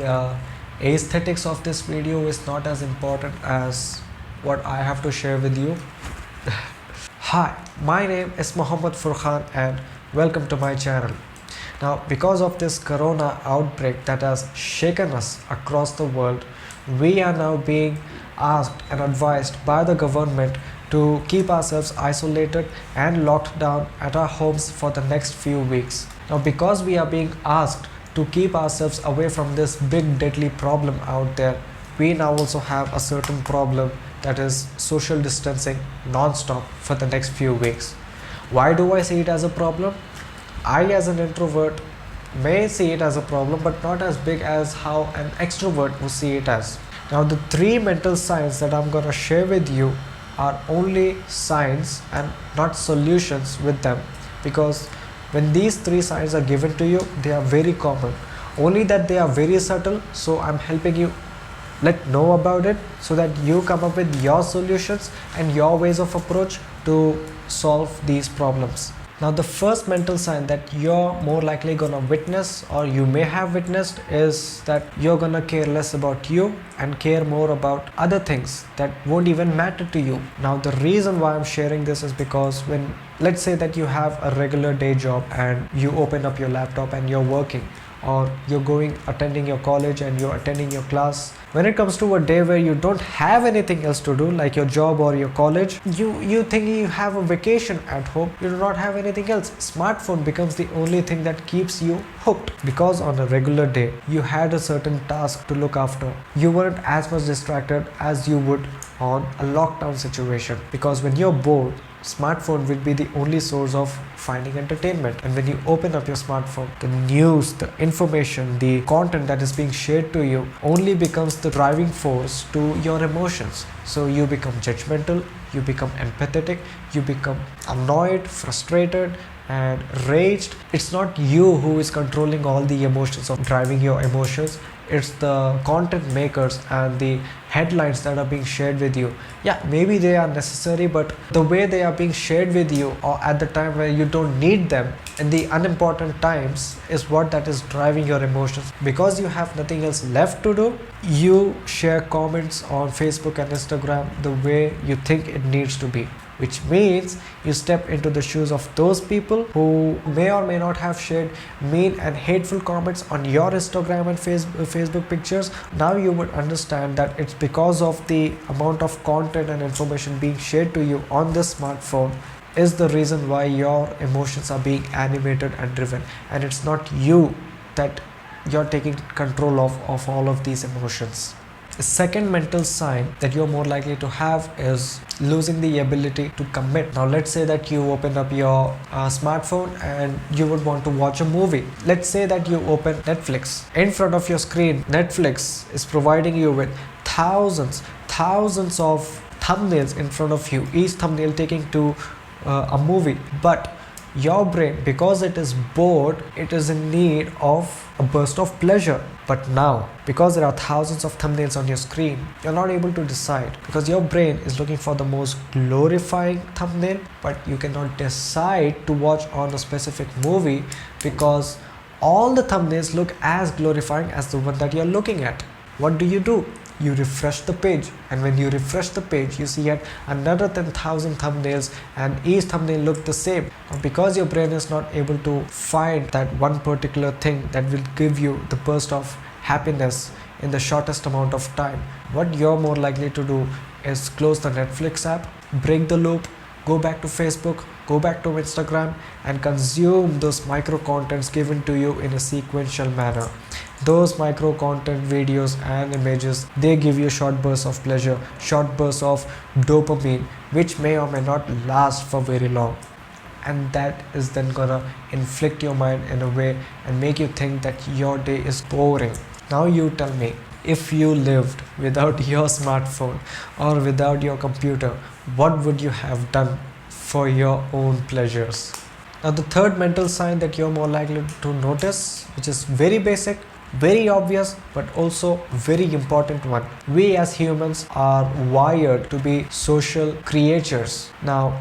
the aesthetics of this video is not as important as what I have to share with you. Hi, my name is Mohammad Furkhan and welcome to my channel. Now, because of this corona outbreak that has shaken us across the world, we are now being asked and advised by the government to keep ourselves isolated and locked down at our homes for the next few weeks. Now, because we are being asked to keep ourselves away from this big deadly problem out there, we now also have a certain problem, that is social distancing non-stop for the next few weeks. Why do I see it as a problem? I, as an introvert, may see it as a problem, but not as big as how an extrovert would see it as. Now, the three mental signs that I'm going to share with you are only signs and not solutions with them, because when these three signs are given to you, they are very common, only that they are very subtle. So I'm helping you know about it so that you come up with your solutions and your ways of approach to solve these problems. Now, the first mental sign that you're more likely gonna witness, or you may have witnessed, is that you're gonna care less about you and care more about other things that won't even matter to you. Now, the reason why I'm sharing this is because when, let's say that you have a regular day job and you open up your laptop and you're working, or you're attending your college and you're attending your class. When it comes to a day where you don't have anything else to do, like your job or your college, you think you have a vacation at home, you do not have anything else. Smartphone becomes the only thing that keeps you hooked, because on a regular day you had a certain task to look after. You weren't as much distracted as you would on a lockdown situation, because when you're bored, smartphone will be the only source of finding entertainment. And when you open up your smartphone, the news, the information, the content that is being shared to you only becomes the driving force to your emotions. So you become judgmental, you become empathetic, you become annoyed, frustrated and raged. It's not you who is controlling all the emotions of driving your emotions. It's the content makers and the headlines that are being shared with you. Yeah, maybe they are necessary, but the way they are being shared with you, or at the time where you don't need them, in the unimportant times, is what that is driving your emotions. Because you have nothing else left to do, you share comments on Facebook and Instagram the way you think it needs to be, which means you step into the shoes of those people who may or may not have shared mean and hateful comments on your Instagram and Facebook pictures. Now you would understand that it's because of the amount of content and information being shared to you on this smartphone is the reason why your emotions are being animated and driven, and it's not you that you're taking control of all of these emotions. The second mental sign that you're more likely to have is losing the ability to commit. Now, let's say that you open up your smartphone and you would want to watch a movie. Let's say that you open Netflix. In front of your screen, Netflix is providing you with thousands of thumbnails in front of you, each thumbnail taking to a movie. But your brain, because it is bored, it is in need of a burst of pleasure. But now, because there are thousands of thumbnails on your screen, you're not able to decide, because your brain is looking for the most glorifying thumbnail, but you cannot decide to watch on a specific movie because all the thumbnails look as glorifying as the one that you're looking at. What do? You refresh the page, and when you refresh the page, you see yet another 10,000 thumbnails, and each thumbnail look the same. Because your brain is not able to find that one particular thing that will give you the burst of happiness in the shortest amount of time, what you're more likely to do is close the Netflix app, break the loop, go back to Facebook, go back to Instagram, and consume those micro contents given to you in a sequential manner. Those micro content videos and images, they give you short bursts of pleasure, short bursts of dopamine, which may or may not last for very long. And that is then gonna inflict your mind in a way and make you think that your day is boring. Now you tell me, if you lived without your smartphone or without your computer, what would you have done for your own pleasures? Now, the third mental sign that you're more likely to notice, which is very basic, very obvious, but also very important one. We as humans are wired to be social creatures. Now,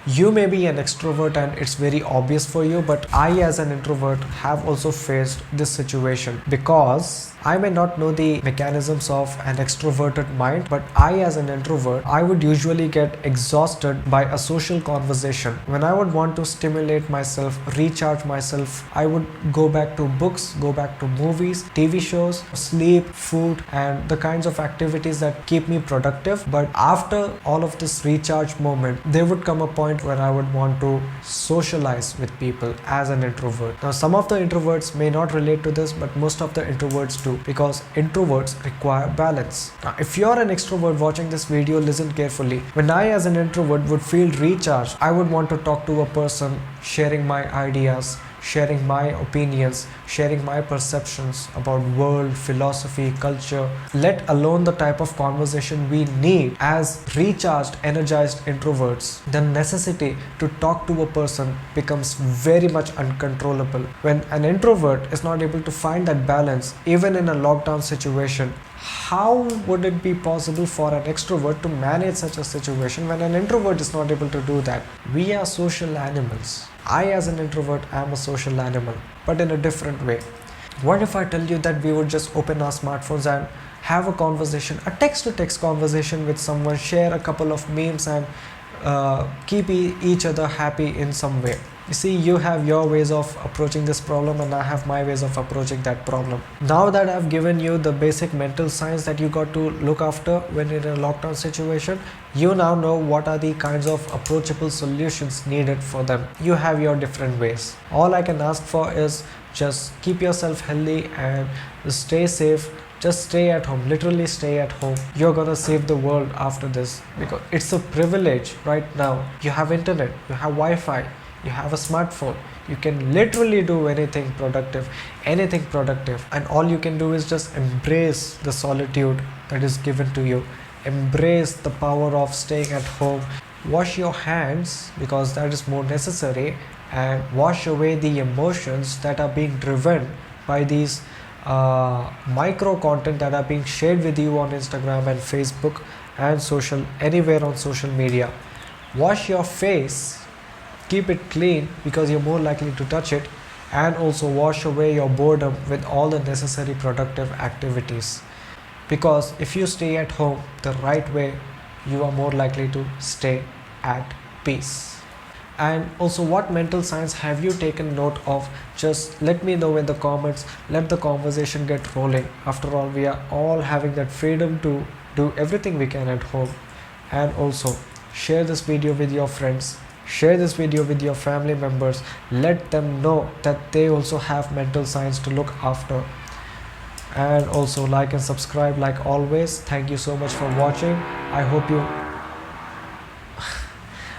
you may be an extrovert and it's very obvious for you, but I as an introvert have also faced this situation, because I may not know the mechanisms of an extroverted mind, but I, as an introvert, I would usually get exhausted by a social conversation. When I would want to stimulate myself, recharge myself, I would go back to books, go back to movies, TV shows, sleep, food, and the kinds of activities that keep me productive. But after all of this recharge moment, there would come a point where I would want to socialize with people as an introvert. Now, some of the introverts may not relate to this, but most of the introverts do, because introverts require balance. Now, if you're an extrovert watching this video, listen carefully. When I, as an introvert, would feel recharged, I would want to talk to a person, sharing my ideas, sharing my opinions, sharing my perceptions about world, philosophy, culture, let alone the type of conversation we need as recharged, energized introverts. The necessity to talk to a person becomes very much uncontrollable. When an introvert is not able to find that balance, even in a lockdown situation, how would it be possible for an extrovert to manage such a situation when an introvert is not able to do that? We are social animals. I, as an introvert, am a social animal, but in a different way. What if I tell you that we would just open our smartphones and have a conversation, a text-to-text conversation with someone, share a couple of memes, and keep each other happy in some way? You see, you have your ways of approaching this problem and I have my ways of approaching that problem. Now that I've given you the basic mental science that you got to look after when in a lockdown situation, you now know what are the kinds of approachable solutions needed for them. You have your different ways. All I can ask for is just keep yourself healthy and stay safe. Just stay at home, literally stay at home. You're gonna save the world after this, because it's a privilege right now. You have internet, you have Wi-Fi, you have a smartphone. You can literally do anything productive, and all you can do is just embrace the solitude that is given to you. Embrace the power of staying at home. Wash your hands, because that is more necessary, and wash away the emotions that are being driven by these micro content that are being shared with you on Instagram and Facebook and anywhere on social media. Wash your face, keep it clean, because you're more likely to touch it, and also wash away your boredom with all the necessary productive activities, because if you stay at home the right way, you are more likely to stay at peace. And also, what mental science have you taken note of? Just let me know in the comments. Let the conversation get rolling. After all, we are all having that freedom to do everything we can at home. And also, share this video with your friends. Share this video with your family members. Let them know that they also have mental science to look after. And also, like and subscribe like always. Thank you so much for watching.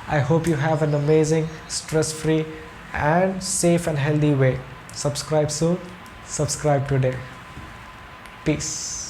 I hope you have an amazing, stress-free and safe and healthy way. Subscribe soon. Subscribe today. Peace.